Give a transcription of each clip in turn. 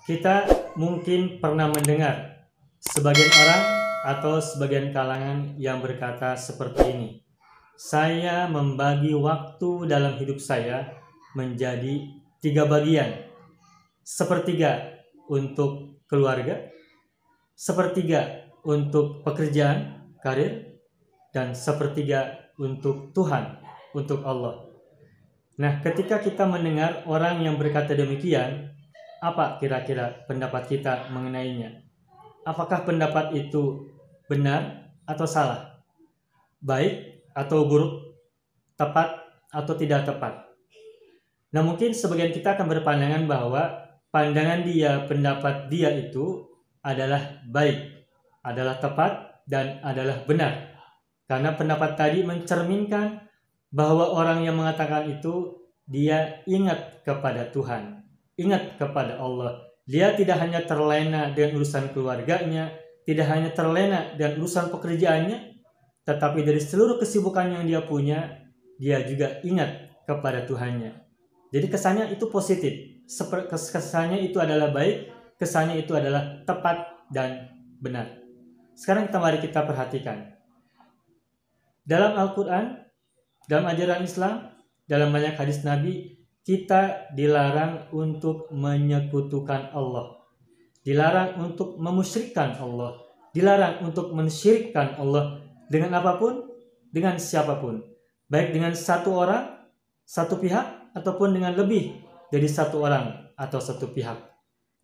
Kita mungkin pernah mendengar sebagian orang atau sebagian kalangan yang berkata seperti ini. Saya membagi waktu dalam hidup saya menjadi 3 bagian. Sepertiga untuk keluarga, sepertiga untuk pekerjaan, karir, dan sepertiga untuk Tuhan, untuk Allah. Nah, ketika kita mendengar orang yang berkata demikian, apa kira-kira pendapat kita mengenainya? Apakah pendapat itu benar atau salah? Baik atau buruk? Tepat atau tidak tepat? Nah, mungkin sebagian kita akan berpandangan bahwa pandangan dia, pendapat dia itu adalah baik, adalah tepat, dan adalah benar. Karena pendapat tadi mencerminkan bahwa orang yang mengatakan itu dia ingat kepada Tuhan, ingat kepada Allah. Dia tidak hanya terlena dengan urusan keluarganya, tidak hanya terlena dengan urusan pekerjaannya, tetapi dari seluruh kesibukan yang dia punya, dia juga ingat kepada Tuhannya. Jadi kesannya itu positif, kesannya itu adalah baik, kesannya itu adalah tepat dan benar. Sekarang mari kita perhatikan. Dalam Al-Quran, dalam ajaran Islam, dalam banyak hadis Nabi, kita dilarang untuk menyekutukan Allah, dilarang untuk memusyrikkan Allah, dilarang untuk mensyirikkan Allah dengan apapun, dengan siapapun, baik dengan satu orang, satu pihak, ataupun dengan lebih dari satu orang atau satu pihak.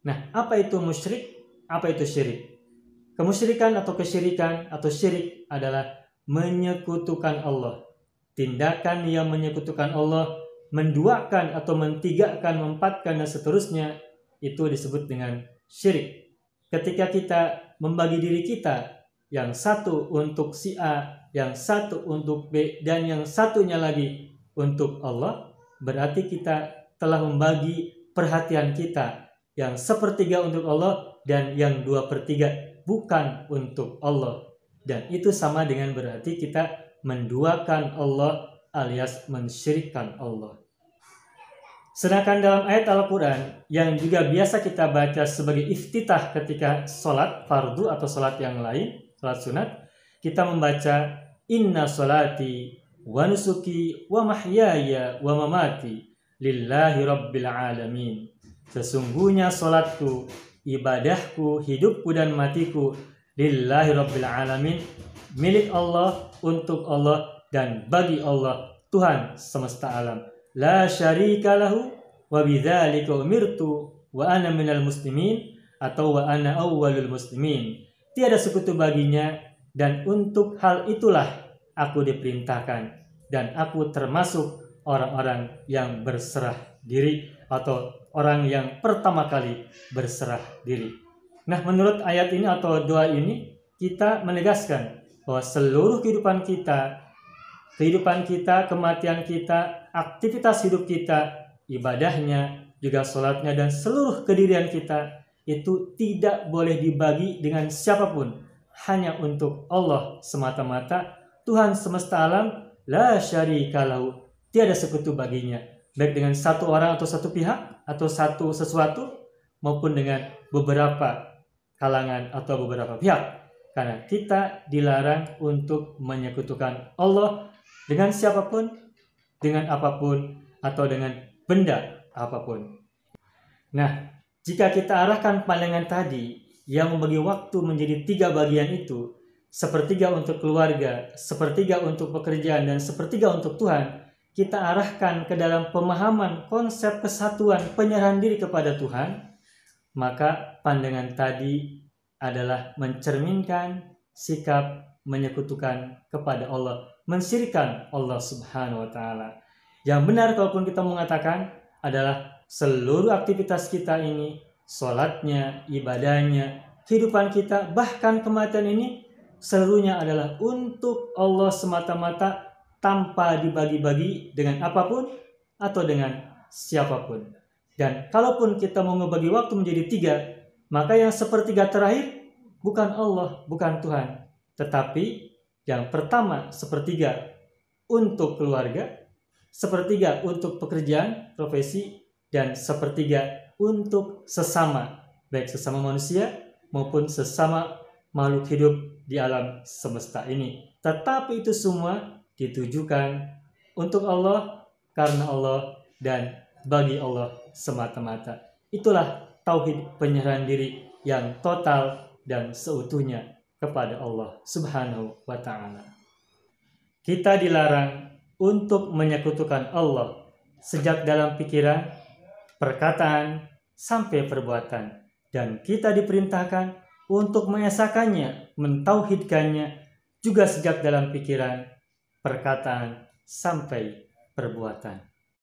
Nah, apa itu musyrik? Apa itu syirik? Kemusyrikan atau kesyirikan atau syirik adalah menyekutukan Allah. Tindakan yang menyekutukan Allah, menduakan atau mentigakan, mempatkan, dan seterusnya, itu disebut dengan syirik. Ketika kita membagi diri kita, yang satu untuk si A, yang satu untuk B, dan yang satunya lagi untuk Allah, berarti kita telah membagi perhatian kita, yang sepertiga untuk Allah dan yang 2/3 bukan untuk Allah. Dan itu sama dengan berarti kita menduakan Allah alias mensyirikkan Allah. Sedangkan dalam ayat Al-Quran yang juga biasa kita baca sebagai iftitah ketika sholat fardu atau sholat yang lain, sholat sunat, kita membaca inna sholati wa nusuki wa mahyaya wa mamati lillahi rabbil alamin. Sesungguhnya sholatku, ibadahku, hidupku dan matiku lillahi rabbil alamin, milik Allah, untuk Allah, dan bagi Allah, Tuhan semesta alam. La syarika lahu wa bidzalika umirtu wa ana minal muslimin, atau wa ana awwalul muslimin. Tiada sekutu baginya, dan untuk hal itulah aku diperintahkan, dan aku termasuk orang-orang yang berserah diri atau orang yang pertama kali berserah diri. Nah, menurut ayat ini atau doa ini, kita menegaskan bahwa seluruh kehidupan kita, kematian kita, aktivitas hidup kita, ibadahnya, juga sholatnya, dan seluruh kedirian kita itu tidak boleh dibagi dengan siapapun, hanya untuk Allah semata-mata, Tuhan semesta alam, la syarika lahu, tiada sekutu baginya, baik dengan satu orang atau satu pihak atau satu sesuatu, maupun dengan beberapa kalangan atau beberapa pihak. Karena kita dilarang untuk menyekutukan Allah dengan siapapun, dengan apapun, atau dengan benda apapun. Nah, jika kita arahkan pandangan tadi yang membagi waktu menjadi 3 bagian itu, sepertiga untuk keluarga, sepertiga untuk pekerjaan, dan sepertiga untuk Tuhan, kita arahkan ke dalam pemahaman konsep kesatuan penyerahan diri kepada Tuhan, maka pandangan tadi adalah mencerminkan sikap menyekutukan kepada Allah, mensyirikkan Allah Subhanahu wa Ta'ala. Yang benar, kalaupun kita mengatakan, adalah seluruh aktivitas kita ini, sholatnya, ibadahnya, kehidupan kita, bahkan kematian ini, seluruhnya adalah untuk Allah semata-mata, tanpa dibagi-bagi dengan apapun atau dengan siapapun. Dan kalaupun kita mau membagi waktu menjadi 3, maka yang sepertiga terakhir bukan Allah, bukan Tuhan, tetapi yang pertama sepertiga untuk keluarga, sepertiga untuk pekerjaan, profesi, dan sepertiga untuk sesama baik sesama manusia maupun sesama makhluk hidup di alam semesta ini. Tetapi itu semua ditujukan untuk Allah, karena Allah, dan bagi Allah semata-mata. Itulah tauhid penyerahan diri yang total dan seutuhnya kepada Allah Subhanahu wa Ta'ala. Kita dilarang untuk menyekutukan Allah sejak dalam pikiran, perkataan, sampai perbuatan, dan kita diperintahkan untuk mengesakannya, mentauhidkannya juga sejak dalam pikiran, perkataan, sampai perbuatan.